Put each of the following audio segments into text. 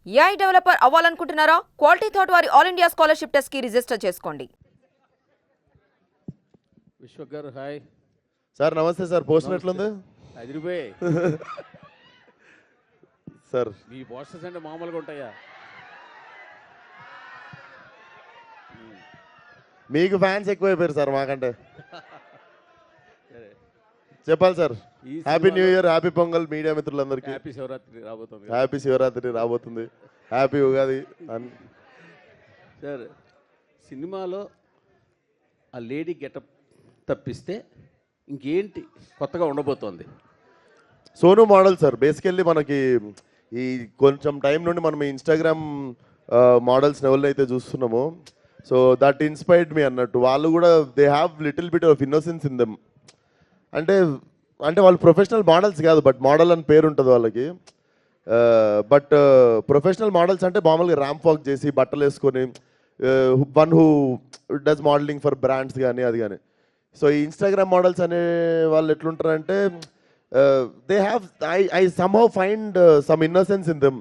AI developer అవ్వాలనుకుంటున్నారా? Quality thought వారి all India scholarship test కి రిజిస్టర్ చేసుకోండి. విశ్వక్ గారు హాయ్ సార్. నమస్తే సార్. పోస్టర్ ఎట్లుంది? అదిరిపోయి సార్ మీ పోస్టర్స్ అంటే మామూలుగా ఉంటాయా? మీకు ఫ్యాన్స్ ఎక్కువైపోయారు సార్ మాకంటే. సరే చెప్పాలి సార్. ఈ happy new year, happy pongal media మిత్రులందరికీ. హ్యాపీ శివరాత్రి రాబోతుంది. హ్యాపీ శివరాత్రి రాబోతుంది. హ్యాపీ ఉగాది. సార్ సినిమాలో ఆ లేడీ గెటప్ తప్పిస్తే ఇంకేంటి కొత్తగా ఉండబోతోంది? Sonu model sir. బేసికల్లీ మనకి ఈ కొంచెం టైం నుండి మనం ఇన్స్టాగ్రామ్ మోడల్స్ ఎవరినైతే చూస్తున్నామో, సో దట్ ఇన్స్పైర్డ్ మీ అన్నట్టు. వాళ్ళు కూడా they have little bit of innocence in them. అంటే అంటే వాళ్ళు ప్రొఫెషనల్ మోడల్స్ కాదు, బట్ మోడల్ అని పేరు ఉంటుంది వాళ్ళకి. బట్ ప్రొఫెషనల్ మోడల్స్ అంటే మామూలుగా ర్యాంప్ వాక్ చేసి బట్టలు వేసుకొని one who does modelling for brands కానీ అది కానీ. సో ఈ ఇన్స్టాగ్రామ్ మోడల్స్ అనే వాళ్ళు ఎట్లుంటారంటే they have I somehow find some innocence in them.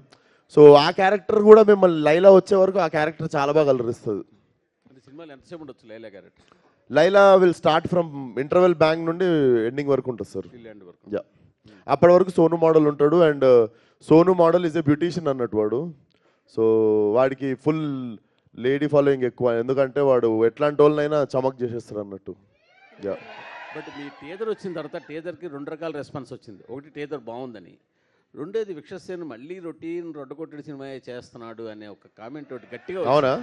So ఆ క్యారెక్టర్ కూడా మిమ్మల్ని లైలా వచ్చే వరకు ఆ క్యారెక్టర్ చాలా బాగా అలరిస్తుంది. అంటే సినిమాలు ఎంతసేపు ఉండొచ్చు Laila character? Laila will start from interval bank నుండి ఎండింగ్ వరకు ఉంటుంది సార్. ఎండ్ వరకు. యా, అప్పటి వరకు సోను మోడల్ ఉంటాడు. And Sonu model is a beautician అన్నట్టు వాడు. సో వాడికి ఫుల్ లేడీ ఫాలోయింగ్ ఎక్కువ, ఎందుకంటే వాడు ఎట్లాంటి వాళ్ళనైనా చమక్ చేసేస్తాడు అన్నట్టు. యా. బట్ మీ టీజర్ వచ్చిన తర్వాత టీజర్కి రెండు రకాల రెస్పాన్స్ వచ్చింది. ఒకటి టీజర్ బాగుందని, రెండోది విక్షసేన్ మళ్ళీ రొటీన్ రొడ్డకొట్టడి సినిమా చేస్తున్నాడు అనే ఒక కామెంట్ ఒకటి గట్టిగా అవునా?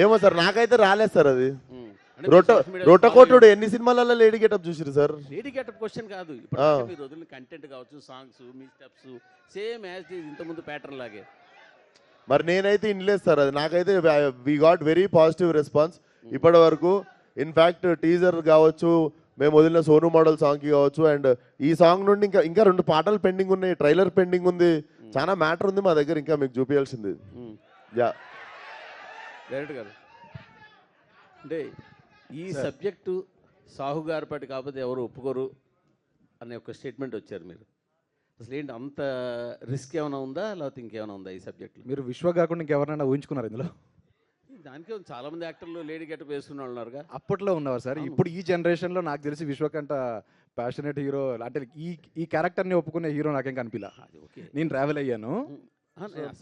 ఏమో సార్, నాకైతే రాలేదు సార్ అది. అంటే రొట్టకోటుడు ఎన్ని సినిమాలలో లేడీ గెటప్ చూసిరు సార్? లేడీ గెటప్ క్వశ్చన్ కాదు, ఇప్పుడు మీరు వదిలిన కంటెంట్ కావచ్చు, సాంగ్స్, మీ స్టెప్స్ సేమ్ యాజ్ ఇంతకుముందు ప్యాటర్న్ లాగే. మరి నేనైతే ఇన్లేదు సార్ అది. నాకైతే we got very positive response ఇప్పటి వరకు. ఇన్ఫ్యాక్ట్ టీజర్ కావచ్చు, మేము వదిలిన సోను మోడల్ సాంగ్కి కావచ్చు, అండ్ ఈ సాంగ్ నుండి ఇంకా రెండు పాటలు పెండింగ్ ఉన్నాయి, ట్రైలర్ పెండింగ్ ఉంది, చాలా మ్యాటర్ ఉంది మా దగ్గర ఇంకా మీకు చూపించాల్సింది. యా డైరెక్ట్ గారు, అంటే ఈ సబ్జెక్టు సాహు గారి పాటి కాకపోతే ఎవరు ఒప్పుకోరు అనే ఒక స్టేట్మెంట్ వచ్చారు మీరు. అసలు ఏంటి అంత రిస్క్ ఏమైనా ఉందా, లేకపోతే ఇంకేమైనా ఉందా ఈ సబ్జెక్ట్లో? మీరు విశ్వ కాకుండా ఇంకెవరైనా ఊహించుకున్నారు ఇందులో? దానికే చాలా మంది యాక్టర్లు లేడీ గెటప్ వేసుకున్న వాళ్ళు ఉన్నారుగా. అప్పట్లో ఉన్నవారు సార్. ఇప్పుడు ఈ జనరేషన్లో నాకు తెలిసి విశ్వకంట ప్యాషనేట్ హీరో అంటే ఈ క్యారెక్టర్ని ఒప్పుకునే హీరో నాకేం కనిపిలా. ఓకే, నేను ట్రావెల్ అయ్యాను.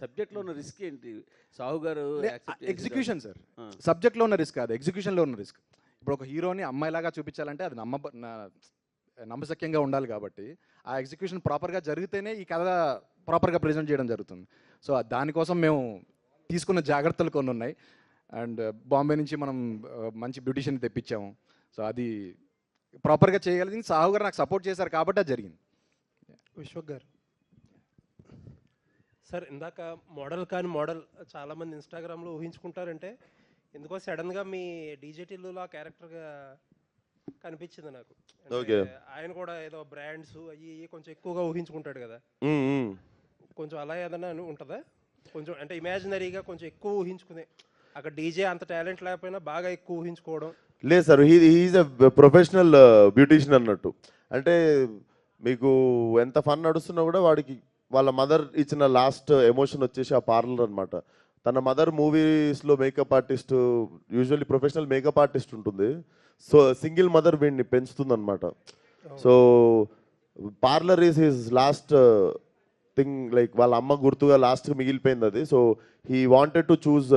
సబ్జెక్ట్లో ఉన్న రిస్క్ ఏంటి సాహు గారు? Execution sir. సబ్జెక్ట్లో ఉన్న రిస్క్ కాదు, ఎగ్జిక్యూషన్లో ఉన్న రిస్క్. ఇప్పుడు ఒక హీరోని అమ్మాయిలాగా చూపించాలంటే అది నమ్మశక్యంగా ఉండాలి కాబట్టి ఆ ఎగ్జిక్యూషన్ ప్రాపర్గా జరిగితేనే ఈ కథ ప్రాపర్గా ప్రజెంట్ చేయడం జరుగుతుంది. సో దానికోసం మేము తీసుకున్న జాగ్రత్తలు కొన్ని ఉన్నాయి. అండ్ బాంబే నుంచి మనం మంచి బ్యూటిషియన్ తెప్పించాము. సో అది ప్రాపర్గా చేయగలిగింది సాహు గారు నాకు సపోర్ట్ చేశారు కాబట్టి అది జరిగింది. విశ్వక్ గారు సార్, ఇందాక మోడల్ కాని మోడల్ చాలామంది ఇన్స్టాగ్రామ్లో ఊహించుకుంటారంటే ఎందుకో సడన్గా మీ డీజేటీలో ఆ క్యారెక్టర్గా కనిపించింది నాకు. ఆయన కూడా ఏదో బ్రాండ్స్ అవి కొంచెం ఎక్కువగా ఊహించుకుంటాడు కదా, కొంచెం అలా ఏదైనా ఉంటుందా? కొంచెం అంటే ఇమాజినరీగా కొంచెం ఎక్కువ ఊహించుకునే, అక్కడ డీజే అంత టాలెంట్ లేకపోయినా బాగా ఎక్కువ ఊహించుకోవడం. లేదు sir, he's a professional beautician అన్నట్టు. అంటే మీకు ఎంత ఫన్ నడుస్తున్నా కూడా వాడికి వాళ్ళ మదర్ ఇచ్చిన లాస్ట్ ఎమోషన్ వచ్చేసి ఆ పార్లర్ అనమాట. తన మదర్ మూవీస్లో makeup artist, usually professional makeup artist ఉంటుంది. సో సింగిల్ మదర్ వీడిని పెంచుతుంది అనమాట. So parlour is his last thing, like వాళ్ళ అమ్మ గుర్తుగా లాస్ట్గా మిగిలిపోయింది అది. So he wanted to choose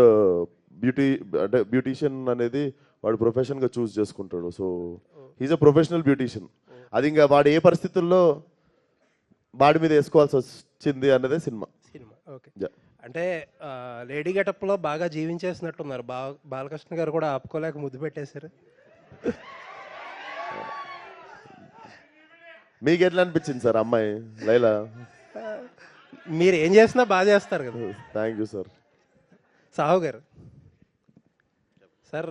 అంటే బ్యూటీషియన్ అనేది వాడు ప్రొఫెషన్గా చూస్ చేసుకుంటాడు. So he's a professional beautician. అది ఇంకా వాడు ఏ పరిస్థితుల్లో వాడి మీద వేసుకోవాల్సి వచ్చింది అన్నదే సినిమా. ఓకే, అంటే లేడీ గెటప్లో బాగా జీవించేసినట్టున్నారు. బాలకృష్ణ గారు కూడా ఆపుకోలేక ముద్దు పెట్టేశారు. మీకు ఎట్లా అనిపించింది సార్ అమ్మాయి లైలా? మీరు ఏం చేసినా బాగా చేస్తారు కదా. Thank you sir. సాహు గారు సార్,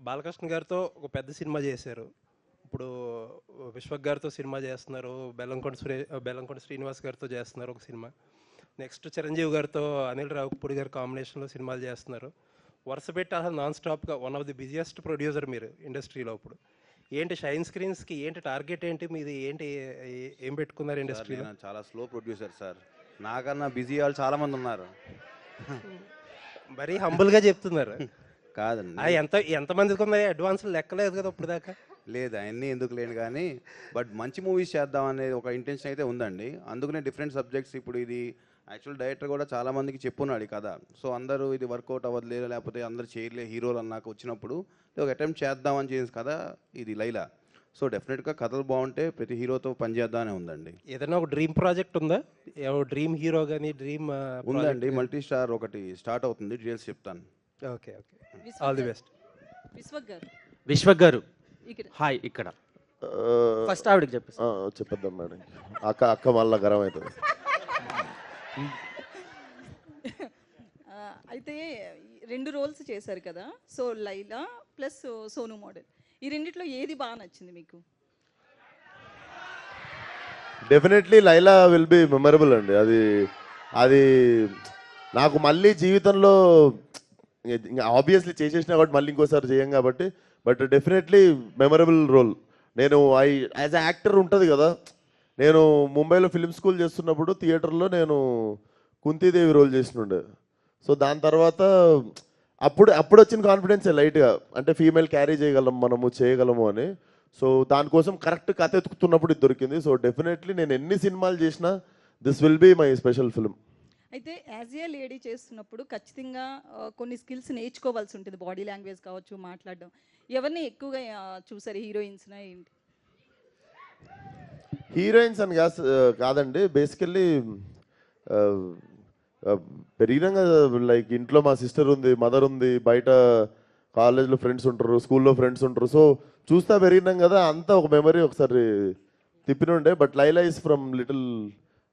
బాలకృష్ణ గారితో ఒక పెద్ద సినిమా చేశారు, ఇప్పుడు విశ్వక్ గారితో సినిమా చేస్తున్నారు, బెల్లంకొండ శ్రీనివాస్ గారితో చేస్తున్నారు ఒక సినిమా, నెక్స్ట్ చిరంజీవి గారితో అనిల్ రావుపూడి గారి కాంబినేషన్లో సినిమాలు చేస్తున్నారు. వరుస పెట్టి అసలు నాన్ స్టాప్గా one of the busiest producer మీరు ఇండస్ట్రీలో. ఇప్పుడు ఏంటి షైన్ స్క్రీన్స్కి ఏంటి టార్గెట్ ఏంటి మీది, ఏంటి ఏం పెట్టుకున్నారు ఇండస్ట్రీలో? చాలా స్లో ప్రొడ్యూసర్ సార్. నాకన్నా బిజీ వాళ్ళు చాలా మంది ఉన్నారు. మరీ హంబుల్గా చెప్తున్నారు. కాదండి, ఎంతమందికి ఉన్నాయి అడ్వాన్స్ లెక్కలేదు కదా ఇప్పుడు దాకా. లేదు అవన్నీ ఎందుకు లేని కానీ బట్ మంచి మూవీస్ చేద్దాం అనేది ఒక ఇంటెన్షన్ అయితే ఉందండి. అందుకనే డిఫరెంట్ సబ్జెక్ట్స్, ఇప్పుడు ఇది యాక్చువల్ డైరెక్టర్ కూడా చాలా మందికి చెప్పున్నాడు ఈ కథ. సో అందరూ ఇది వర్కౌట్ అవ్వట్లేదు, లేకపోతే అందరూ చేయలే హీరోలు అన్నాక వచ్చినప్పుడు ఒక అటెంప్ట్ చేద్దామని చేసిన కథ ఇది లైలా. సో డెఫినెట్గా కథలు బాగుంటే ప్రతి హీరోతో పనిచేద్దామనే ఉందండి. ఏదైనా ఒక డ్రీమ్ ప్రాజెక్ట్ ఉందా? డ్రీమ్ హీరో కానీ డ్రీమ్ ఉందండి, మల్టీ స్టార్ ఒకటి స్టార్ట్ అవుతుంది, డీటెయిల్స్ చెప్తాను. Okay okay, all the best. Vishwak గారు ఇక్కడ హాయ్. ఇక్కడ ఆ, ఫస్ట్ ఆవిడకి చెప్పేసి ఆ, చెప్పేద్దాం మేడం. అక్క మళ్ళా గరం అవుతుంది. అయితే 2 రోల్స్ చేశారు కదా, so Laila plus Sonu model, ఈ రెండిట్లో ఏది బాగా నచ్చింది మీకు? Definitely Laila will be memorable అండి. అది అది నాకు మళ్ళీ జీవితంలో ఆబ్వియస్లీ చేసేసినా కాబట్టి మళ్ళీ ఇంకోసారి చేయం కాబట్టి, బట్ డెఫినెట్లీ మెమరబుల్ రోల్. నేను యాజ్ అ యాక్టర్ ఉంటుంది కదా, నేను ముంబైలో ఫిలిం స్కూల్ చేస్తున్నప్పుడు థియేటర్లో నేను కుంతీదేవి రోల్ చేసినుండే. సో దాని తర్వాత అప్పుడు వచ్చిన కాన్ఫిడెన్సే లైట్గా, అంటే ఫీమేల్ క్యారీ చేయగలం మనము చేయగలము అని. సో దానికోసం కరెక్ట్ కథ ఎత్తుకుతున్నప్పుడు ఇది దొరికింది. సో డెఫినెట్లీ నేను ఎన్ని సినిమాలు చేసినా this will be my special film. అయితే యాజ్ ఏ లేడీ చేస్తున్నప్పుడు ఖచ్చితంగా కొన్ని స్కిల్స్ నేర్చుకోవాల్సి ఉంటుంది, బాడీ లాంగ్వేజ్ కావచ్చు, మాట్లాడడం. ఎవరిని ఎక్కువగా చూసారు, హీరోయిన్స్నా ఏంటి? హీరోయిన్స్ అని కాదండి, బేసికల్లీ పెరిగినాక లైక్ ఇంట్లో మా సిస్టర్ ఉంది, మదర్ ఉంది, బయట కాలేజ్లో ఫ్రెండ్స్ ఉంటారు, స్కూల్లో ఫ్రెండ్స్ ఉంటారు. సో చూస్తా పెరిగినాం కదా, అంతా ఒక మెమరీ ఒకసారి తిప్పినుండే. But Laila is from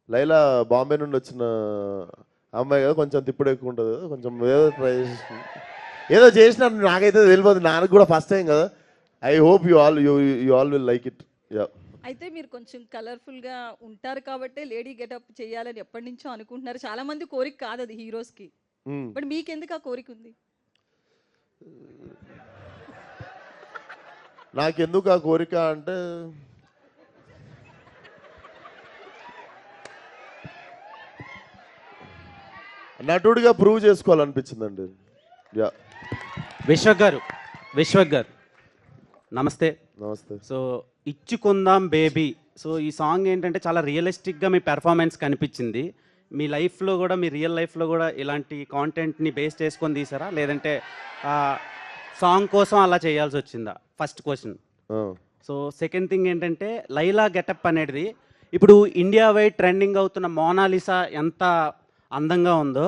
Laila Bombay నుండి వచ్చిన అమ్మాయి కదా, కొంచెం తిప్పుడు ఎక్కువ ఉంటుంది కదా, కొంచెం ఏదో ట్రై ఏదో చేసిన నాకైతే తెలియదు, నాకు కూడా ఫస్ట్ టైం కదా. I hope you all will like it. Yeah. అయితే మీరు కొంచెం కలర్ఫుల్గా ఉంటారు కాబట్టి లేడీ గెటప్ చేయాలని ఎప్పటి నుంచో అనుకుంటున్నారు. చాలా మంది కోరిక కాదు అది హీరోస్కి, బట్ మీకెందుకు ఆ కోరిక ఉంది? నాకెందుకు ఆ కోరిక అంటే, నటుడిగా ప్రూవ్ చేసుకోవాలనిపించిందండి. యా. విశ్వక్ గారు నమస్తే. నమస్తే. సో ఇచ్చుకుందాం బేబీ, సో ఈ సాంగ్ ఏంటంటే చాలా రియలిస్టిక్గా మీ పెర్ఫార్మెన్స్ కనిపించింది. మీ లైఫ్లో కూడా, మీ రియల్ లైఫ్లో కూడా ఇలాంటి కాంటెంట్ని బేస్ చేసుకొని తీసారా, లేదంటే సాంగ్ కోసం అలా చేయాల్సి వచ్చిందా? First question. So second thing ఏంటంటే, లైలా గెటప్ అనేది ఇప్పుడు ఇండియా వైడ్ ట్రెండింగ్ అవుతున్న మోనాలిసా ఎంత అందంగా ఉందో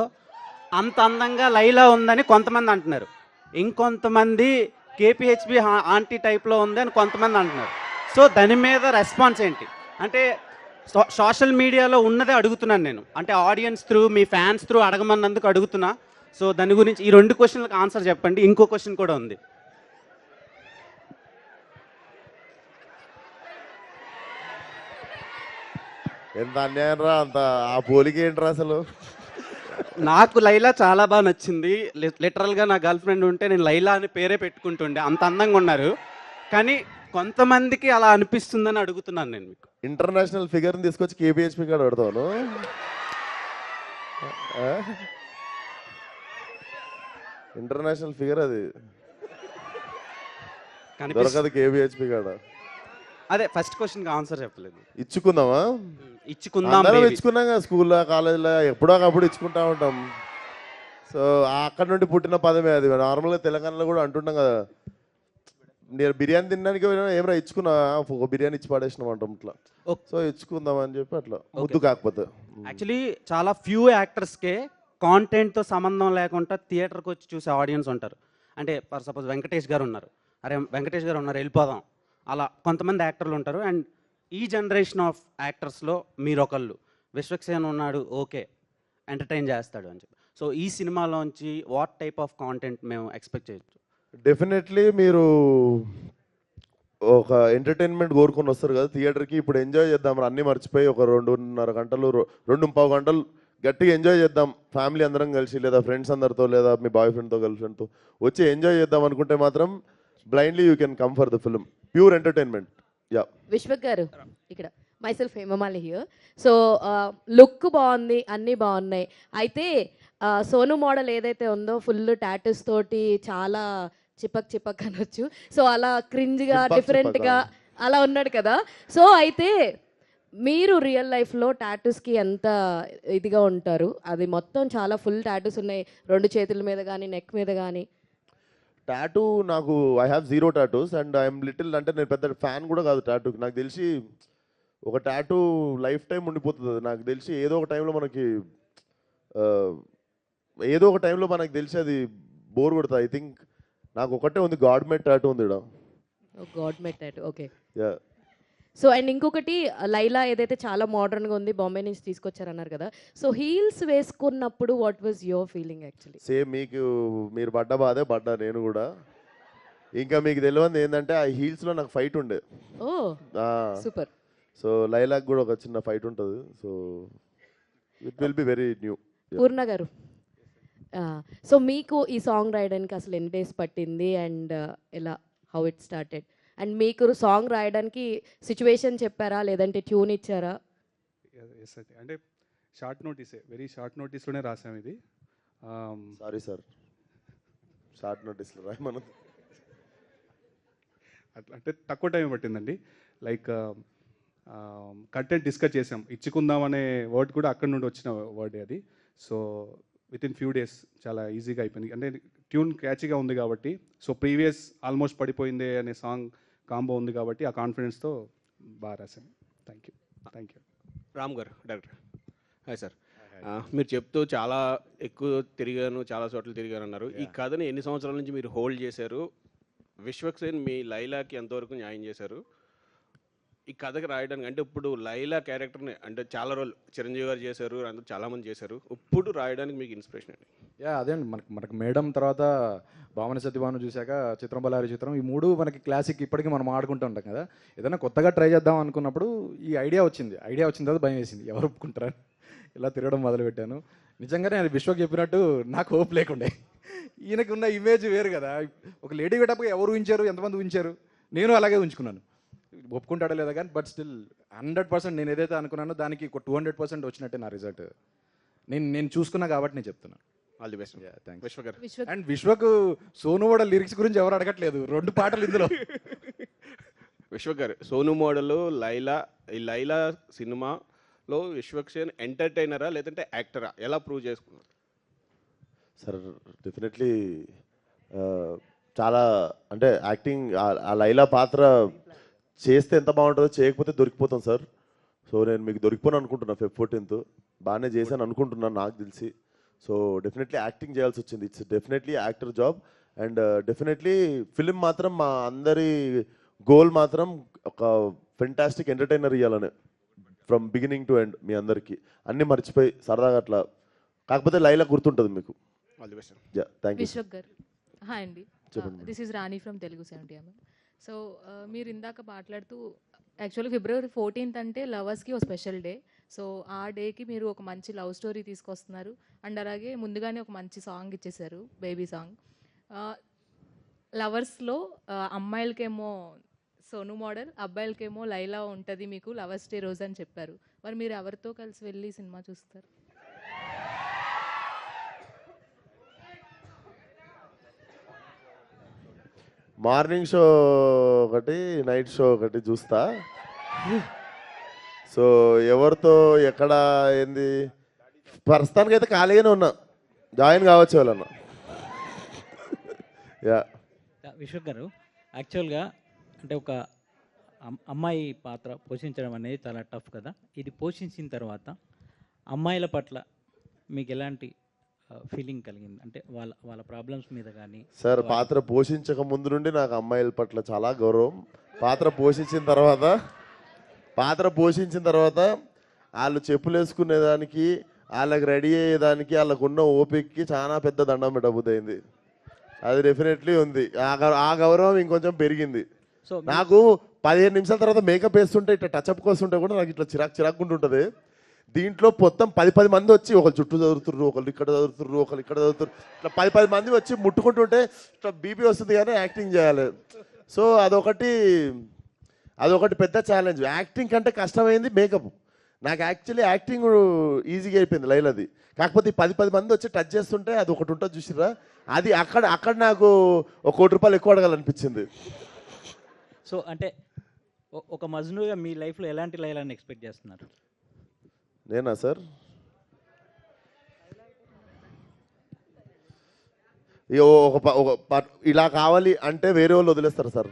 అంత అందంగా లైలా ఉందని కొంతమంది అంటున్నారు, ఇంకొంతమంది కేపీహెచ్బి ఆంటీ టైప్లో ఉంది అని కొంతమంది అంటున్నారు. సో దాని మీద రెస్పాన్స్ ఏంటి? అంటే సోషల్ మీడియాలో ఉన్నదే అడుగుతున్నాను నేను, అంటే ఆడియన్స్ త్రూ, మీ ఫ్యాన్స్ త్రూ అడగమన్నందుకు అడుగుతున్నా. సో దాని గురించి ఈ 2 క్వశ్చన్లకు ఆన్సర్ చెప్పండి. ఇంకో క్వశ్చన్ కూడా ఉంది. ఎంత అన్యాయం రా, అంత ఆ పోలిక ఏంట్రా అసలు. నాకు లైలా చాలా బాగా నచ్చింది. లిటరల్గా నా గర్ల్ ఫ్రెండ్ ఉంటే నేను లైలా అని పేరే పెట్టుకుంటుండే, అంత అందంగా ఉన్నారు. కానీ కొంతమందికి అలా అనిపిస్తుందని అడుగుతున్నాను నేను మీకు. ఇంటర్నేషనల్ ఫిగర్ని తీసుకొచ్చి కేపీహెచ్పి కాడ పెడతాను. ఇంటర్నేషనల్ ఫిగర్ అది దొరకదు కేపీహెచ్పి కాడ. అదే ఫస్ట్ క్వశ్చన్కి ఆన్సర్ చెప్పలేదు. ఇచ్చుకుందామా? ఇచ్చుకుందాం అందరం baby. ఇచ్చుకున్నాం కదా, స్కూల్లో కాలేజీలో ఎప్పుడో ఒకప్పుడు ఇచ్చుకుంటా ఉంటాం. సో అక్కడ నుండి పుట్టిన పదమే అది. నార్మల్గా తెలంగాణలో కూడా అంటుంటాం కదా, నేను బిర్యానీ తినడానికి ఏమైనా ఇచ్చుకున్నా, ఒక బిర్యానీ ఇచ్చి పడేసినాం అంటాం ఇట్లా. సో ఇచ్చుకుందాం అని చెప్పి అట్లా ముద్దు కాకపోతే. యాక్చువల్లీ చాలా ఫ్యూ యాక్టర్స్కే కాంటెంట్తో సంబంధం లేకుండా థియేటర్కి వచ్చి చూసే ఆడియన్స్ ఉంటారు. అంటే ఫర్ సపోజ్ వెంకటేష్ గారు ఉన్నారు, అరే వెంకటేష్ గారు ఉన్నారు వెళ్ళిపోదాం, అలా కొంతమంది యాక్టర్లు ఉంటారు. అండ్ ఈ జనరేషన్ ఆఫ్ యాక్టర్స్లో మీరు ఒకళ్ళు, విశ్వక్సేన్ ఉన్నాడు, ఓకే ఎంటర్టైన్ చేస్తాడు అని చెప్పి. సో ఈ సినిమాలోంచి వాట్ టైప్ ఆఫ్ కాంటెంట్ మేము ఎక్స్పెక్ట్ చేయొచ్చు? డెఫినెట్లీ మీరు ఒక ఎంటర్టైన్మెంట్ కోరుకొని వస్తారు కదా థియేటర్కి, ఇప్పుడు ఎంజాయ్ చేద్దాం, అన్నీ మర్చిపోయి ఒక 2.5 గంటలు 2.25 గంటలు గట్టిగా ఎంజాయ్ చేద్దాం ఫ్యామిలీ అందరం కలిసి, లేదా ఫ్రెండ్స్ అందరితో, లేదా మీ బాయ్ ఫ్రెండ్తో గర్ల్ ఫ్రెండ్తో వచ్చి ఎంజాయ్ చేద్దాం అనుకుంటే మాత్రం blindly you can come for the film. Pure entertainment. Yeah. Vishwak గారు ఇక్కడ myself Hemamali here. So look బాగుంది, అన్నీ బాగున్నాయి. అయితే సోను మోడల్ ఏదైతే ఉందో ఫుల్ టాటూస్ తోటి చాలా చిపక్ చిపక్ అనొచ్చు. సో అలా క్రింజ్గా చిపక్ డిఫరెంట్గా చిపకా? అలా ఉన్నాడు కదా. సో అయితే మీరు రియల్ లైఫ్లో టాటూస్కి ఎంత ఇదిగా ఉంటారు? అది మొత్తం చాలా ఫుల్ టాటూస్ ఉన్నాయి, 2 చేతుల మీద కానీ నెక్ మీద కానీ. టాటూ నాకు I have 0 tattoos and I'm little, అంటే నేను పెద్ద ఫ్యాన్ కూడా కాదు టాటూకి. నాకు తెలిసి ఒక టాటూ లైఫ్ టైం ఉండిపోతుంది. నాకు తెలిసి ఏదో ఒక టైంలో మనకి తెలిసి అది బోర్ కొడుతుంది. ఐ థింక్ నాకు ఒకటే ఉంది, గాడ్ మేడ్ టాటూ ఉంది ఇక్కడ. God made tattoo, okay. Yeah. So and ఇంకొకటి లైలా ఏదైతే చాలా మోడర్న్గా ఉంది, బాంబే నుంచి తీసుకొచ్చారన్నారు కదా. సో హీల్స్ వేసుకున్నప్పుడు what was your feeling actually? Same మీరు పడ్డ బాధే పడ్డా నేను కూడా. ఇంకా మీకు తెలియదు ఏంటంటే ఆ హీల్స్లో నాకు ఫైట్ ఉండే. ఓ సూపర్. సో లైలాక్ కూడా ఒక చిన్న ఫైట్ ఉంటుంది. So it will be very new. Purna గారు, సో మీకు ఈ సాంగ్ రాయడానికి అసలు ఎన్ని డేస్ పట్టింది అండ్ ఎలా, హౌ ఇట్ స్టార్టెడ్? అండ్ మీకు సాంగ్ రాయడానికి సిచ్యువేషన్ చెప్పారా లేదంటే ట్యూన్ ఇచ్చారా? అంటే షార్ట్ నోటీసే, వెరీ షార్ట్ నోటీస్లోనే రాసాం ఇది. సారీ సార్, షార్ట్ నోటీస్లో రాయమన్నది. అట్లా అంటే తక్కువ టైం పట్టిందండి. లైక్ కంటెంట్ డిస్కస్ చేసాం. ఇచ్చుకుందాం అనే వర్డ్ కూడా అక్కడ నుండి వచ్చిన వర్డే అది. So with in few days చాలా ఈజీగా అయిపోయింది. అంటే ట్యూన్ క్యాచీగా ఉంది కాబట్టి. సో ప్రీవియస్ ఆల్మోస్ట్ పడిపోయిందే అనే సాంగ్ కాంబో ఉంది కాబట్టి ఆ కాన్ఫిడెన్స్తో బాగా రాశాను. Thank you. రామ్ గారు, డైరెక్టర్. Hi sir. మీరు చెప్తూ చాలా ఎక్కువ తిరిగాను, చాలా చోట్ల తిరిగాను అన్నారు. ఈ కథని ఎన్ని సంవత్సరాల నుంచి మీరు హోల్డ్ చేశారు? విశ్వక్సేన్ మీ లైలాకి ఎంతవరకు న్యాయం చేశారు ఈ కథకి రాయడానికి? అంటే ఇప్పుడు లైలా క్యారెక్టర్ని అంటే చాలా రోజులు చిరంజీవి గారు చేశారు, అందరూ చాలామంది చేశారు. ఇప్పుడు రాయడానికి మీకు ఇన్స్పిరేషన్ అండి? అదే అండి, మనకు మేడం తర్వాత భావన సత్యభాను చూశాక చిత్రం బలారి చిత్రం, ఈ 3 మనకి క్లాసిక్ ఇప్పటికీ మనం ఆడుకుంటూ ఉంటాం కదా. ఏదైనా కొత్తగా ట్రై చేద్దాం అనుకున్నప్పుడు ఈ ఐడియా వచ్చిన తర్వాత భయం వేసింది, ఎవరు ఒప్పుకుంటారా, ఇలా తిరగడం మొదలుపెట్టాను. నిజంగానే అది విశ్వక్ చెప్పినట్టు నాకు హోప్ లేకుండే. ఈయనకి ఉన్న ఇమేజ్ వేరు కదా. ఒక లేడీ గెటప్గా ఎవరు ఉంచారు, ఎంతమంది ఉంచారు, నేను అలాగే ఉంచుకున్నాను. ఒప్పుకుంటాడా లేదా కానీ బట్ స్టిల్ 100% నేను ఏదైతే అనుకున్నానో దానికి 200% వచ్చినట్టే నా రిజల్ట్. నేను చూసుకున్నా కాబట్టి నేను చెప్తున్నాను. All the best. విశ్వ గారు. And Vishwak Sonu model lyrics గురించి ఎవరు అడగట్లేదు, 2 పాటలు ఇందులో. విశ్వ గారు, సోను మోడల్, లైలా, ఈ లైలా సినిమాలో విశ్వక్సేన్ ఎంటర్టైనరా లేదంటే యాక్టరా, ఎలా ప్రూవ్ చేసుకున్నారు? సార్ డెఫినెట్లీ చాలా, అంటే యాక్టింగ్ ఆ లైలా పాత్ర చేస్తే ఎంత బాగుంటుందో, చేయకపోతే దొరికిపోతాం సార్. సో నేను మీకు దొరికిపోను అనుకుంటున్నాను. Feb 14th బాగానే చేశాను అనుకుంటున్నాను నాకు తెలిసి. సో డెఫినెట్లీ యాక్టింగ్ చేయాల్సి వచ్చింది. It's definitely actor job. And definitely film మాత్రం మా అందరి గోల్ మాత్రం ఒక ఫెంటాస్టిక్ ఎంటర్టైనర్ ఇవ్వాలనే, ఫ్రమ్ బిగినింగ్ టు ఎండ్. మీ అందరికీ అన్నీ మర్చిపోయి సరదాగా అట్లా, కాకపోతే లైలా గుర్తుంటుంది మీకు. All the best. Thank you. Vishwak గారు, హాయ్ అండి. This is Rani from Telugu 70mm. So మీరు ఇందాక మాట్లాడుతూ యాక్చువల్లీ February 14th అంటే లవర్స్కి ఒక స్పెషల్ డే. సో ఆ డేకి మీరు ఒక మంచి లవ్ స్టోరీ తీసుకొస్తున్నారు అండ్ అలాగే ముందుగానే ఒక మంచి సాంగ్ ఇచ్చేసారు, బేబీ సాంగ్. లవర్స్లో అమ్మాయిలకేమో సోను మోడల్, అబ్బాయిలకేమో లైలా ఉంటుంది మీకు లవర్స్ డే రోజు అని చెప్పారు. మరి మీరు ఎవరితో కలిసి వెళ్ళి సినిమా చూస్తారు? మార్నింగ్ షో ఒకటి, నైట్ షో ఒకటి చూస్తా. సో ఎవరితో ఎక్కడ ఏంది, ప్రస్తుతానికి అయితే ఖాళీగానే ఉన్నా, జాయిన్ కావచ్చు వాళ్ళన్నా. యా. విశ్వక్ గారు, యాక్చువల్గా అంటే ఒక అమ్మాయి పాత్ర పోషించడం అనేది చాలా టఫ్ కదా. ఇది పోషించిన తర్వాత అమ్మాయిల పట్ల మీకు ఎలాంటి ఫీలింగ్ కలిగింది? అంటే వాళ్ళ ప్రాబ్లమ్స్ మీద కానీ. సార్ పాత్ర పోషించక ముందు నుండి నాకు అమ్మాయిల పట్ల చాలా గౌరవం. పాత్ర పోషించిన తర్వాత వాళ్ళు చెప్పులు వేసుకునేదానికి, వాళ్ళకి రెడీ అయ్యేదానికి, వాళ్ళకు ఉన్న ఓపికకి చాలా పెద్ద దండం పెట్టబుద్దయింది. అది డెఫినెట్లీ ఉంది. ఆ గౌరవం ఇంకొంచెం పెరిగింది. నాకు 15 నిమిషాల తర్వాత మేకప్ వేస్తుంటే, ఇట్లా టచ్అప్ కోస్తుంటే కూడా నాకు ఇట్లా చిరాక్కుంటుంటుంది. దీంట్లో మొత్తం 10 మంది వచ్చి ఒకరు చుట్టూ చదువుతుర్రు, ఒకరు ఇక్కడ చదువుతుర్రు, ఒకరు ఇక్కడ చదువుతుర్రు, ఇట్లా 10 మంది వచ్చి ముట్టుకుంటుంటే ఇట్లా బీపీ వస్తుంది కానీ యాక్టింగ్ చేయాలి. సో అదొకటి, అదొకటి పెద్ద ఛాలెంజ్. యాక్టింగ్ కంటే కష్టమైంది మేకప్. నాకు యాక్చువల్లీ యాక్టింగ్ ఈజీగా అయిపోయింది లైలది. కాకపోతే 10 మంది వచ్చి టచ్ చేస్తుంటే అది ఒకటి ఉంటుంది చూసిరా, అది అక్కడ నాకు ఒక ₹1 కోటి ఎక్కువ అడగాలనిపించింది. సో అంటే ఒక మజ్నుగా మీ లైఫ్లో ఎలాంటి లైలాన్ని ఎక్స్పెక్ట్ చేస్తున్నారు? నేనా సార్? ఇలా కావాలి అంటే వేరే వాళ్ళు వదిలేస్తారు సార్.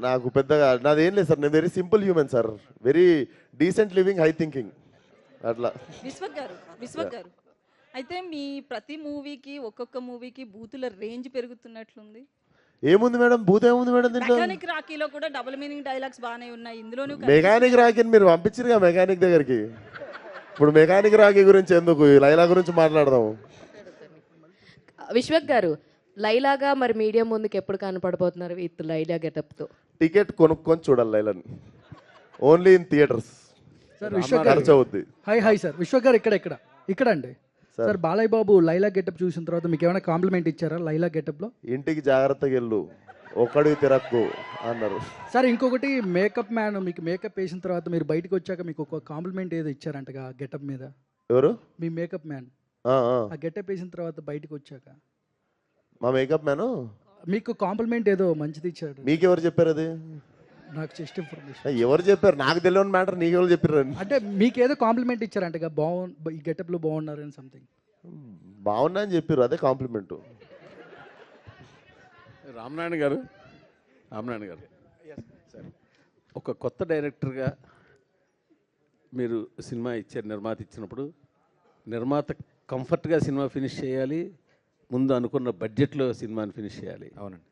నాకు పెద్దగా నాదేం లేదు సార్. నేను very simple human sir, very decent living, high thinking అట్లా. విశ్వక్ గారు అయితే మీ ప్రతి మూవీకి ఒక్కొక్క మూవీకి బూతుల రేంజ్ పెరుగుతున్నట్లుంది. ఏముంది మేడం బూత్, ఏముంది మేడం దీంట్లో? మెకానిక్ రాకీలో కూడా డబుల్ మీనింగ్ డైలాగ్స్ బాగానే ఉన్నాయి. ఇందులోనూ మెకానిక్ రాకీని మీరు పంపించారుగా మెకానిక్ దగ్గరికి. ఇప్పుడు మెకానిక్ రాకీ గురించి ఎందుకు, లైలా గురించి మాట్లాడదాము. విశ్వక్ గారు, లైలాగా మరి మీడియం ముందుకు ఎప్పుడు కనపడబోతున్నారు విత్ లైలా గెటప్తో? టికెట్ కొనుక్కొని చూడాలి లైలాని, only in theatres. Sir Vishwak గారు అవుద్ది. హాయ్ సార్, విశ్వక్ గారు ఇక్కడ అండి సార్. బాలయ్య బాబు లైలా గెటప్ చూసిన తర్వాత మీకు ఏమైనా కాంప్లిమెంట్ ఇచ్చారా లైలా గెటప్లో? ఇంటికి జాగ్రత్తగా వెళ్ళు, ఒక్కడికి తిరక్కు అన్నారు సార్. ఇంకొకటి మేకప్ మ్యాన్ మీకు మేకప్ వేసిన తర్వాత మీరు బయటకు వచ్చాక మీకు ఒక కాంప్లిమెంట్ ఏదో ఇచ్చారంటగా గెటప్ మీద? ఎవరు? మీ మేకప్ మ్యాన్. ఆ గెటప్ వేసిన తర్వాత బయటకు వచ్చాక మా మేకప్ మ్యాన్ మీకు కాంప్లిమెంట్ ఏదో మంచిది ఇచ్చాడు. మీకు ఎవరు చెప్పారు అది? నాకు జస్ట్ ఇన్ఫర్మేషన్. ఎవరు చెప్పారు? నాకు తెలియని మ్యాటర్ నీకు ఎవరు చెప్పారు? అంటే మీకు ఏదో కాంప్లిమెంట్ ఇచ్చారంటగా, ఈ గెటప్లో బాగున్నారని సంథింగ్. బాగున్నా అని చెప్పారు, అదే కాంప్లిమెంట్. రామనారాయణ గారు ఒక కొత్త డైరెక్టర్గా మీరు సినిమా ఇచ్చారు, నిర్మాత ఇచ్చినప్పుడు నిర్మాత కంఫర్ట్గా సినిమా ఫినిష్ చేయాలి, ముందు అనుకున్న బడ్జెట్లో సినిమాని ఫినిష్ చేయాలి. అవునండి.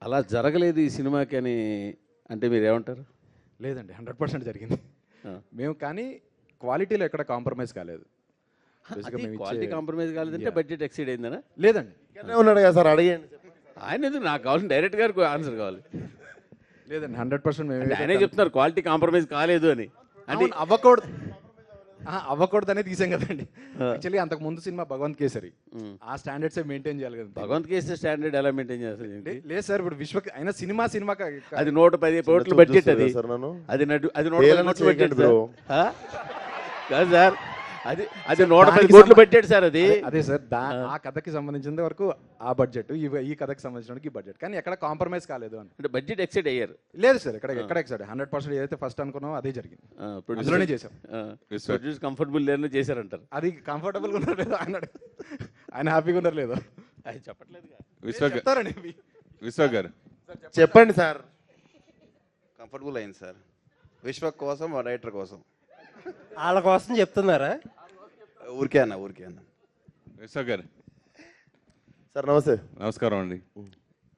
అలా జరగలేదు ఈ సినిమాకి అని అంటే మీరు ఏమంటారు? లేదండి, 100% జరిగింది. మేము కానీ క్వాలిటీలో ఎక్కడ కాంప్రమైజ్ కాలేదు. క్వాలిటీ కాంప్రమైజ్ కాలేదంటే బడ్జెట్ ఎక్సీడ్ అయిందనా? లేదండి, ఉన్నాడు కదా సార్, అడిగండి. ఆయన ఎందుకు, నాకు కావాల్సిన డైరెక్ట్ గారికి ఆన్సర్ కావాలి. లేదండి, 100% ఆయనే చెప్తున్నారు క్వాలిటీ కాంప్రమైజ్ కాలేదు అని. అంటే అవ్వకూడదనే తీసాం కదండి. యాక్చువల్లీ అంతకు ముందు సినిమా భగవంత్ కేసరి, ఆ స్టాండర్డ్స్ మెయింటైన్ చేయాలి కదా. భగవంత్ కేసరి స్టాండర్డ్ ఎలా మెయింటైన్ చేస్తారు? లేదు సార్, ఇప్పుడు విశ్వక్ అయినా సినిమా అది 110 కోట్ల బడ్జెట్, అది 110 కోట్ల బడ్జెట్ కాదు సార్, అది 110 కోట్ల బడ్జెట్ సార్. అది అదే సార్, ఆ కథకి సంబంధించిన వరకు ఆ బడ్జెట్, ఈ కథకి సంబంధించిన ఈ బడ్జెట్, కానీ ఎక్కడ కాంప్రమైజ్ కాలేదు అని. అంటే బడ్జెట్ ఎక్సైడ్ అయ్యారు? లేదు సార్, ఎక్కడ ఎక్సైడ్ 100% ఏదైతే ఫస్ట్ అనుకున్నామో అదే జరిగింది. అందులోనే చేసాం. ప్రొడ్యూస్ కంఫర్టబుల్ లేదని చేశారంటారు. అది కంఫర్టబుల్గా ఉన్నారు లేదు ఆయన హ్యాపీగా ఉన్నారు లేదు అది చెప్పట్లేదు. విశ్వక్ గారు చెప్పండి సార్. కంఫర్టబుల్ అయింది సార్, విశ్వక్ కోసం, డైరెక్టర్ కోసం. వాళ్ళ కోసం చెప్తున్నారా? ఊరికే అన్న. విశ్వక్ గారు సార్ నమస్తే. నమస్కారం అండి.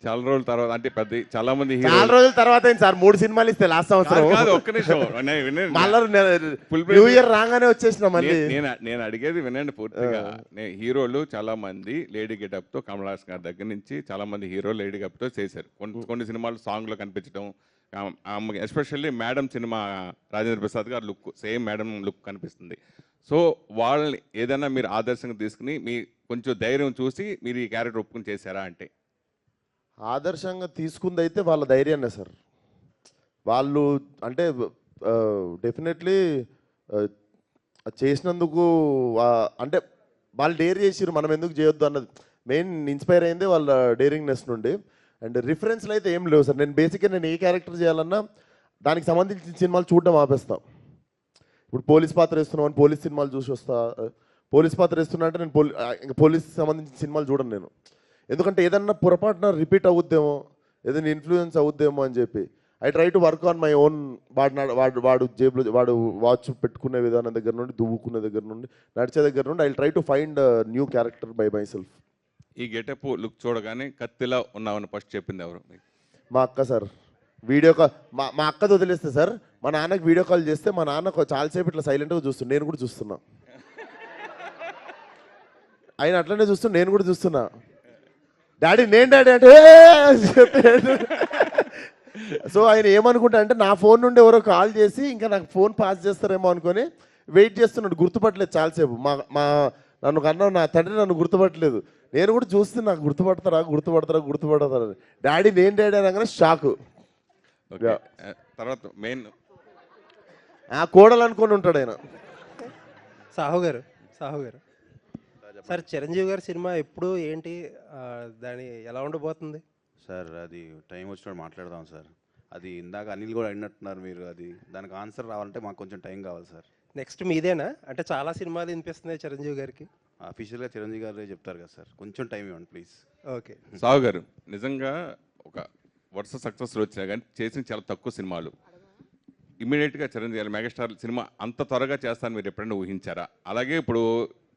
చాలా రోజుల తర్వాత, అంటే చాలా మంది చాలా రోజుల తర్వాత అయింది సార్, 3 సినిమాలు ఇస్తే లాస్ట్ సంవత్సరం. ఒక్క నిమిషం, న్యూ ఇయర్ రాగానే వచ్చేసిన మళ్ళీ. నేను అడిగేది వినండి పూర్తిగా. హీరోలు చాలా మంది లేడీ గెటప్ తో, కమల్ హాసన్ గారి దగ్గర నుంచి చాలా మంది హీరోలు లేడీ గెటప్ తో చేశారు. కొన్ని సినిమాలు సాంగ్ లో కనిపించడం, especially madam cinema Rajendra Prasad గారు లుక్ సేమ్ మేడం లుక్ కనిపిస్తుంది. సో వాళ్ళని ఏదైనా మీరు ఆదర్శంగా తీసుకుని మీ కొంచెం ధైర్యం చూసి మీరు ఈ క్యారెక్టర్ ఒప్పుకుని చేశారా? అంటే ఆదర్శంగా తీసుకుంది అయితే వాళ్ళ ధైర్యాన్నే సార్. వాళ్ళు అంటే డెఫినెట్లీ చేసినందుకు, అంటే వాళ్ళు డేర్ చేసిరు, మనం ఎందుకు చేయొద్దు అన్నది మెయిన్ ఇన్స్పైర్ అయిందే వాళ్ళ డేరింగ్నెస్ నుండి. అండ్ రిఫరెన్స్లు అయితే ఏం లేవు సార్. నేను ఏ క్యారెక్టర్ చేయాలన్నా దానికి సంబంధించిన సినిమాలు చూడడం ఆపేస్తాను. ఇప్పుడు పోలీస్ పాత్ర వేస్తున్నామని పోలీస్ సినిమాలు చూసి వస్తా. పోలీస్ పాత్ర వేస్తున్నా అంటే నేను పోలీస్ సంబంధించిన సినిమాలు చూడను నేను. ఎందుకంటే ఏదన్నా పొరపాటున రిపీట్ అవుద్దేమో, ఏదైనా ఇన్ఫ్లుయెన్స్ అవుద్దేమో అని చెప్పి I try to work on my own. వాడు జేబులో వాడు వాచ్ పెట్టుకునే విధానం దగ్గర నుండి, దువ్వుకునే దగ్గర నుండి, నడిచే దగ్గర నుండి I try to find new character by my self. ఈ గెటప్ లుక్ చూడగానే కత్తిలా ఉన్నామని ఫస్ట్ చెప్పింది ఎవరు? మా అక్క సార్. వీడియో కాల్ మా అక్కతో వదిలేస్తే సార్, మా నాన్నకి వీడియో కాల్ చేస్తే మా నాన్న చాలాసేపు ఇట్లా సైలెంట్గా చూస్తున్నా, నేను కూడా చూస్తున్నా. ఆయన అట్లనే చూస్తున్నా, నేను కూడా చూస్తున్నా. డాడీ అంటే సో ఆయన ఏమనుకుంటా అంటే నా ఫోన్ నుండి ఎవరో కాల్ చేసి ఇంకా నాకు ఫోన్ పాస్ చేస్తారేమో అనుకొని వెయిట్ చేస్తున్నాడు. గుర్తుపట్టలేదు చాలాసేపు. నన్ను కన్నా నా తండ్రి నన్ను గుర్తుపట్టలేదు. నేను కూడా చూస్తే నాకు గుర్తుపడతారా డాడీ నేను డాడీ అనగానే షాకు. ఓకే, తర్వాత మెయిన్ ఆ కోడలు అనుకొని ఉంటాడు ఆయన. సాహు గారు సార్, చిరంజీవి గారి సినిమా ఎప్పుడు ఏంటి, దాని ఎలా ఉండబోతుంది సార్? అది టైం వచ్చినప్పుడు మాట్లాడదాం సార్. అది ఇందాక అనిల్ కూడా అడిగినట్టున్నారు మీరు. అది దానికి ఆన్సర్ రావాలంటే మాకు కొంచెం టైం కావాలి సార్. నెక్స్ట్ మీదేనా? అంటే చాలా సినిమాలు వినిపిస్తున్నాయి చిరంజీవి గారికి. అఫీషియల్గా చిరంజీవి గారే చెప్తారు కదా సార్, కొంచెం టైం ఇవ్వండి ప్లీజ్. ఓకే. సాహు గారు, నిజంగా ఒక వరుస సక్సెస్లు వచ్చినా కానీ చేసిన చాలా తక్కువ సినిమాలు. ఇమీడియట్గా చిరంజీవి గారు మెగాస్టార్ సినిమా అంత త్వరగా చేస్తాను మీరు ఎప్పుడైనా ఊహించారా? అలాగే ఇప్పుడు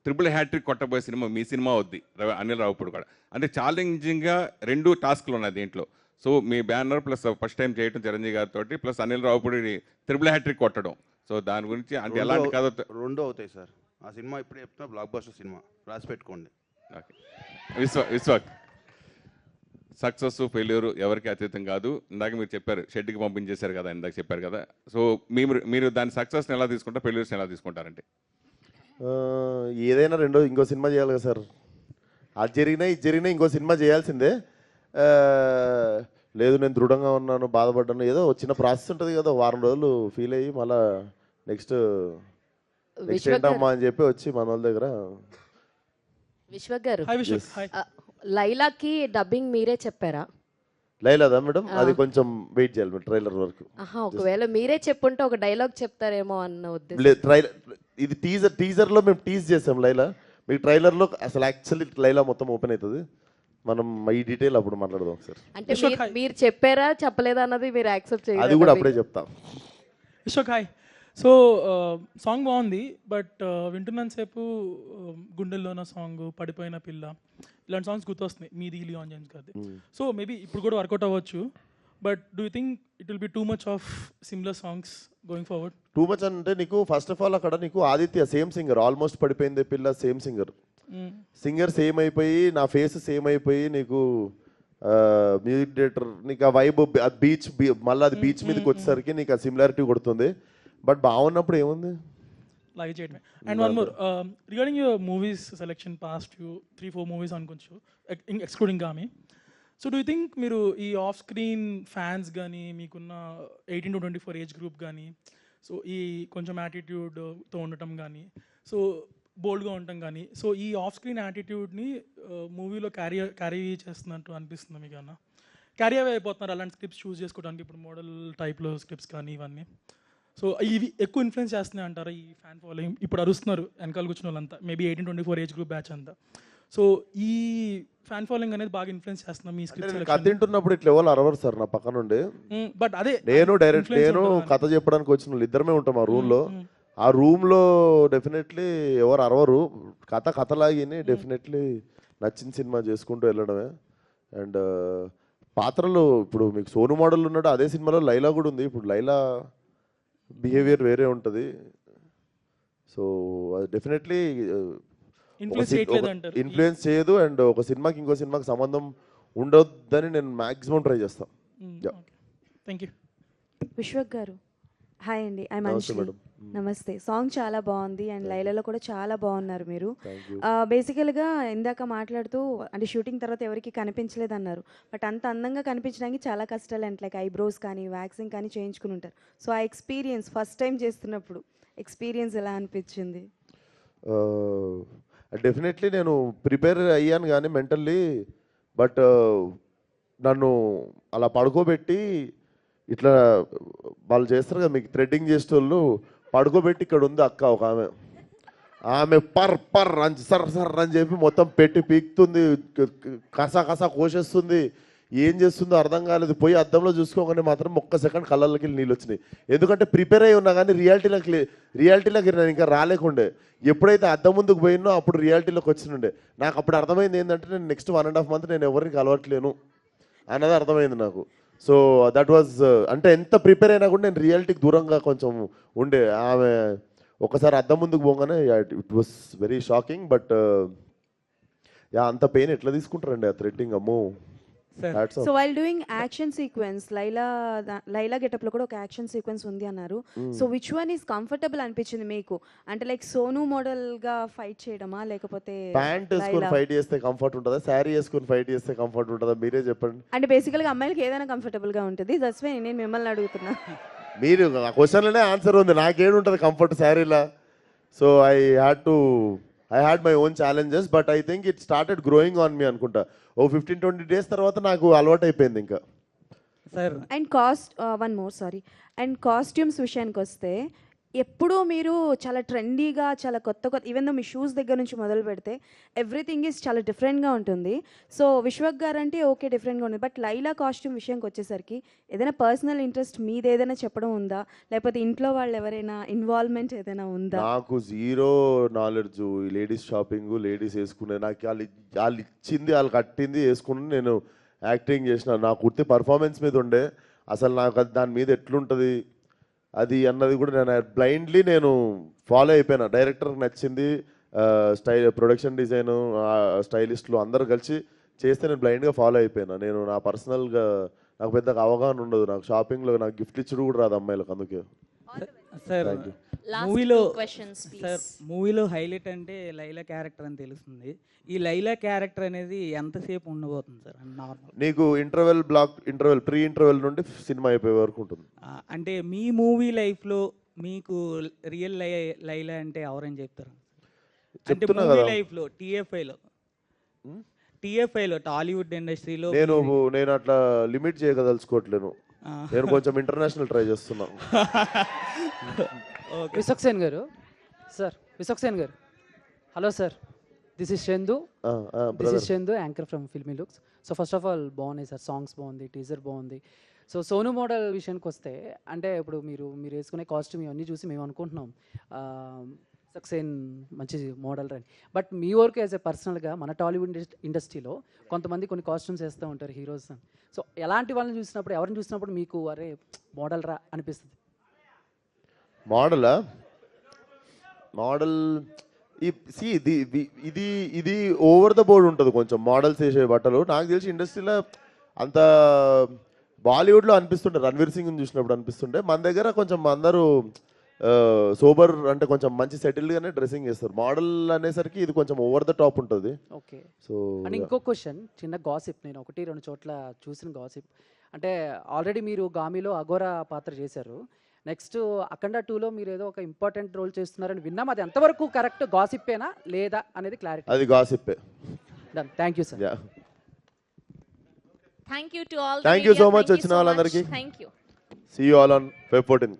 ట్రిపుల్ హ్యాట్రిక్ కొట్టబోయే సినిమా మీ సినిమా వద్ది, అనిల్ రావుపూడి కూడా. అంటే ఛాలెంజింగ్గా 2 టాస్క్లు ఉన్నాయి దీంట్లో. సో మీ బ్యానర్ ప్లస్ ఫస్ట్ టైం చేయటం చిరంజీవి గారితో plus Anil Ravipudi triple hat trick కొట్టడం. సో దాని గురించి అంటే ఎలాంటి కథ? 2 అవుతాయి సార్. ఆ సినిమా ఇప్పుడు చెప్తున్నా బ్లాక్ బస్టర్ సినిమా, రాసి పెట్టుకోండి. ఓకే. విశ్వాక్, సక్సెస్ ఫెయిల్యూర్ ఎవరికి అతీతం కాదు. ఇందాక మీరు చెప్పారు షెడ్కి పంపించేశారు కదా, ఇందాక చెప్పారు కదా. సో మీరు దాని సక్సెస్ని ఎలా తీసుకుంటారు, ఫెయిల్యూర్స్ని ఎలా తీసుకుంటారంటే? ఏదైనా ఇంకో సినిమా చేయాలి కదా సార్. అది జరిగినా ఇంకో సినిమా చేయాల్సిందే. లేదు నేను దృఢంగా ఉన్నాను, బాధపడ్డాను, ఏదో చిన్న ప్రాసెస్ ఉంటుంది కదా, వారం రోజులు ఫీల్ అయ్యి మళ్ళీ నెక్స్ట్ ఏంటమ్మా అని చెప్పి వచ్చి మన వాళ్ళ దగ్గర. విశ్వక్ గారు, లైలాకి డబ్బింగ్ మీరే చెప్పారా? లైలాదా మేడం? అది కొంచెం వెయిట్ చేయాలి మీరు ట్రైలర్ వరకు. ఒకవేళ మీరే చెప్పుంటే ఒక డైలాగ్ చెప్తారేమో అన్న ఉద్దేశం. ఇది టీజర్లో మేము టీజ్ చేసాం లైలా. మీకు ట్రైలర్లో అసలు యాక్చువల్లీ లైలా మొత్తం ఓపెన్ అవుతుంది. మనం ఈ డీటెయిల్ అప్పుడు మాట్లాడదాం సార్. అంటే మీరు చెప్పారా చెప్పలేదా అన్నది మీరు యాక్సెప్ట్ చేయాలి, అది కూడా అప్పుడే చెప్తాం. విశ్వక్ హాయ్. సో సాంగ్ బాగుంది, బట్ వింటున్నంతసేపు గుండెల్లోన సాంగ్, పడిపోయిన పిల్ల, ఇలాంటి సాంగ్స్ గుర్తొస్తున్నాయి మీది లియాన్ జేమ్స్ గారిది. సో మేబీ ఇప్పుడు కూడా వర్కౌట్ అవ్వచ్చు, but do you think it will B too much of similar songs going forward? Too much అంటే నీకు ఫస్ట్ ఆఫ్ ఆల్ అక్కడ నీకు ఆదిత్య సేమ్ సింగర్, ఆల్మోస్ట్ పడిపోయింది పిల్ల సేమ్ సింగర్ సేమ్ అయిపోయి, నా ఫేస్ సేమ్ అయిపోయి, నీకు మ్యూజిక్ డైరెక్టర్, నీకు ఆ వైబ్ బీచ్ మళ్ళీ అది బీచ్ మీదకి వచ్చేసరికి నీకు ఆ సిమిలారిటీ కొడుతుంది. బట్ బాగున్నప్పుడు ఏముంది లాగే చేయడమే. And one more regarding your movies selection, past 3-4 movies అనుకోవచ్చు excluding Gaami. So do you think మీరు ఈ ఆఫ్ స్క్రీన్ ఫ్యాన్స్ కానీ, మీకున్న 18 to 24 ఏజ్ గ్రూప్ కానీ, సో ఈ కొంచెం యాటిట్యూడ్తో ఉండటం కానీ, సో బోల్డ్గా ఉండటం కానీ, సో ఈ ఆఫ్ స్క్రీన్ యాటిట్యూడ్ని మూవీలో క్యారీ చేస్తున్నట్టు అనిపిస్తుంది మీకు? అన్న క్యారీ అవే అయిపోతున్నారు అలాంటి స్క్రిప్ట్స్ చూస్ చేసుకోవడానికి, ఇప్పుడు మోడల్ టైప్లో స్క్రిప్ట్స్ కానీ ఇవన్నీ. సో ఇవి ఎక్కువ ఇన్ఫ్లుయెన్స్ చేస్తున్నాయి అంటారా ఈ ఫ్యాన్ ఫాలోయింగ్? ఇప్పుడు అరుస్తున్నారు వెనకాల కూర్చున్న వాళ్ళంతా, maybe 18 to 24 age group batch అంతా. సో ఈ ఫ్యాన్ ఫాలోయింగ్ అనేది బాగా ఇన్ఫ్లుయెన్స్ చేస్తున్నాం మీ స్క్రిప్ట్. కథ తింటున్నప్పుడు ఇట్లా ఎవరు అరవరు సార్ నా పక్క నుండి. బట్ అదే నేను కథ చెప్పడానికి వచ్చిన వాళ్ళు ఇద్దరమే ఉంటాం ఆ రూమ్లో. ఆ రూమ్లో డెఫినెట్లీ ఎవరు అరవరు, కథలాగిని డెఫినెట్లీ నచ్చిన సినిమా చేసుకుంటూ వెళ్ళడమే. అండ్ పాత్రలు ఇప్పుడు మీకు సోను మోడల్ ఉన్నాడు, అదే సినిమాలో లైలా కూడా ఉంది. ఇప్పుడు లైలా బిహేవియర్ వేరే ఉంటుంది. సో అది డెఫినెట్లీ ఇన్ఫ్లుయెన్స్ చేయదు. అండ్ ఒక సినిమాకి ఇంకో సినిమాకి సంబంధం ఉండొద్దని నేను మ్యాక్సిమం ట్రై చేస్తాను. Thank you. విశ్వక్ గారు హాయ్ అండి, ఐ మనీషి. నమస్తే. సాంగ్ చాలా బాగుంది అండ్ లైలాలో కూడా చాలా బాగున్నారు మీరు. బేసికల్గా ఇందాక మాట్లాడుతూ అంటే షూటింగ్ తర్వాత ఎవరికి కనిపించలేదు అన్నారు, బట్ అంత అందంగా కనిపించడానికి చాలా కష్టాలు అంటే లైక్ ఐబ్రోస్ కానీ వ్యాక్సింగ్ కానీ చేయించుకుని ఉంటారు. సో ఆ ఎక్స్పీరియన్స్ ఫస్ట్ టైం చేస్తున్నప్పుడు ఎక్స్పీరియన్స్ ఎలా అనిపించింది? డెఫినెట్లీ నేను ప్రిపేర్ అయ్యాను కానీ మెంటల్లీ, బట్ నన్ను అలా పడుకోబెట్టి ఇట్లా వాళ్ళు చేస్తారు కదా మీకు థ్రెడ్డింగ్ చేసేటోళ్ళు, పడుకోబెట్టి ఇక్కడ ఉంది అక్క ఒక ఆమె పర్ అని సర్ అని చెప్పి మొత్తం పెట్టి పీకుతుంది, కసా కోసేస్తుంది, ఏం చేస్తుందో అర్థం కాలేదు. పోయి అద్దంలో చూసుకోగానే మాత్రం ఒక్క సెకండ్ కళ్ళకి నీళ్ళు వచ్చినాయి. ఎందుకంటే ప్రిపేర్ అయి ఉన్నా కానీ రియాలిటీలోకి నేను ఇంకా రాలేకుండే. ఎప్పుడైతే అద్దం ముందుకు పోయినో అప్పుడు రియాలిటీలోకి వచ్చినుండే. నాకు అప్పుడు అర్థమైంది ఏంటంటే నేను నెక్స్ట్ 1.5 months నేను ఎవరికి కలవట్లేను అన్నది అర్థమైంది నాకు. సో దట్ వాజ్ అంటే ఎంత ప్రిపేర్ అయినా కూడా నేను రియాలిటీకి దూరంగా కొంచెం ఉండే. ఆమె ఒకసారి అద్దం ముందుకు పోగానే it was very shocking. But అంత పెయిన్ ఎట్లా తీసుకుంటారండి ఆ థ్రెడ్డింగ్? అమ్మో Hats off. So while doing action sequence Laila getup లో కూడా ఒక యాక్షన్ సీక్వెన్స్ ఉంది అన్నారు. So which one is comfortable అనిపించింది మీకు? అంటే లైక్ సోను మోడల్ గా ఫైట్ చేయడమా లేకపోతే ప్యాంట్ వేసుకొని ఫైట్ చేస్తే కంఫర్ట్ ఉంటుందా, శారీ వేసుకొని ఫైట్ చేస్తే కంఫర్ట్ ఉంటుందా, మీరే చెప్పండి. అంటే బేసికల్ గా అమ్మాయిలకి ఏదైనా కంఫర్టబుల్ గా ఉంటుంది. దట్స్ వై నేను మిమ్మల్ని అడుగుతున్నా. మీరు ఆ క్వశ్చన్లోనే ఆన్సర్ ఉంది. నాకేముంటుంది కంఫర్ట్ శారీలా. So I had my own challenges, but I think it started growing on me అనుకుంటా. ఓ 15-20 డేస్ తర్వాత నాకు అలవాటు అయిపోయింది ఇంకా. Sir and one more sorry, and costumes విషయానికి వస్తే ఎప్పుడూ మీరు చాలా ట్రెండీగా చాలా కొత్త ఈవెన్ దో మీ షూస్ దగ్గర నుంచి మొదలు పెడితే ఎవ్రీథింగ్ ఈజ్ చాలా డిఫరెంట్గా ఉంటుంది. సో విశ్వక్ గారు అంటే ఓకే డిఫరెంట్గా ఉంటుంది, బట్ లైలా కాస్ట్యూమ్ విషయానికి వచ్చేసరికి ఏదైనా పర్సనల్ ఇంట్రెస్ట్ మీది ఏదైనా చెప్పడం ఉందా, లేకపోతే ఇంట్లో వాళ్ళు ఎవరైనా ఇన్వాల్వ్మెంట్ ఏదైనా ఉందా? నాకు zero knowledge ladies shopping, ladies వేసుకునే, నాకు వాళ్ళు ఇచ్చింది వాళ్ళు కట్టింది వేసుకుని నేను యాక్టింగ్ చేసిన. నాకు పూర్తి పర్ఫార్మెన్స్ మీద ఉండే, అసలు నాకు అది దాని మీద ఎట్లుంటుంది అది అన్నది కూడా నేను బ్లైండ్లీ ఫాలో అయిపోయినా. డైరెక్టర్కి నచ్చింది, ప్రొడక్షన్ డిజైన్, స్టైలిస్టులు అందరూ కలిసి చేస్తే నేను బ్లైండ్గా ఫాలో అయిపోయినా. నేను నా పర్సనల్గా నాకు పెద్దగా అవగాహన ఉండదు. నాకు షాపింగ్లో నాకు గిఫ్ట్ ఇచ్చుడు కూడా రాదు అమ్మాయిలకు. అందుకే సార్ మూవీలో హైలైట్ అంటే లైలా క్యారెక్టర్ అని తెలుస్తుంది. ఈ లైలా క్యారెక్టర్ అనేది ఎంతసేపు ఉండబోతుంది సార్ నార్మల్? నీకు ప్రీ ఇంటర్వెల్ నుండి సినిమా అయిపోయే వరకు ఉంటుంది. అంటే మీ మూవీ లైఫ్లో మీకు రియల్ లైలా అంటే ఎవరని చెప్తారు? అంటే మూవీ లైఫ్లో టీఎఫ్ఐలో టాలీవుడ్ ఇండస్ట్రీలో నేను అట్లా లిమిట్ చేయగదలుచుకోవట్లేను. నేను కొంచెం ఇంటర్నేషనల్ ట్రై చేస్తున్నాను. విశ్వక్ సేన్ గారు, సార్ విశ్వక్ సేన్ గారు, hello sir, this is Chandu, anchor from filmy looks. So first of all బాగున్నాయి సార్, సాంగ్స్ బాగుంది, టీజర్ బాగుంది. సో సోను మోడల్ విషయానికి వస్తే అంటే ఇప్పుడు మీరు వేసుకునే కాస్ట్యూమ్ ఇవన్నీ చూసి మేము అనుకుంటున్నాం సక్సేన్ మంచి మోడల్ అని. బట్ మీ వరకు యాజ్ ఎ పర్సనల్గా మన టాలీవుడ్ ఇండస్ట్రీలో కొంతమంది కొన్ని కాస్ట్యూమ్స్ వేస్తూ ఉంటారు హీరోస్ అని. సో ఎలాంటి వాళ్ళని చూసినప్పుడు, ఎవరిని చూసినప్పుడు మీకు అరే మోడల్ రా అనిపిస్తుంది? మోడల్ ఇది ఓవర్ ద బోర్డ్ ఉంటుంది కొంచెం మోడల్స్ వేసే బట్టలు. నాకు తెలిసి ఇండస్ట్రీలో అంత బాలీవుడ్లో అనిపిస్తుండే, రణ్వీర్ సింగ్ చూసినప్పుడు అనిపిస్తుండే. మన దగ్గర కొంచెం అందరూ సోబర్ అంటే కొంచెం మంచి సెటిల్డ్గానే డ్రెస్సింగ్ చేస్తారు. మోడల్ అనేసరికి ఇది కొంచెం ఓవర్ ద టాప్ ఉంటుంది. ఓకే. సో అండ్ ఇంకో క్వశ్చన్, చిన్న గాసిప్, నేను 1-2 చోట్ల చూసిన గాసిప్ అంటే ఆల్రెడీ మీరు గామిలో అఘోరా పాత్ర చేశారు, నెక్స్ట్ అఖండ 2లో మీరు ఏదో ఒక ఇంపార్టెంట్ రోల్ చేస్తున్నారని విన్నాం. అది ఎంతవరకు కరెక్ట్, గాసిప్పేనా లేదా అనేది క్లారిటీ? అది గాసిప్పే. Done, thank you sir. Thank you so much వచ్చిన వాళ్ళందరికీ. Thank you. See you all on Feb 14.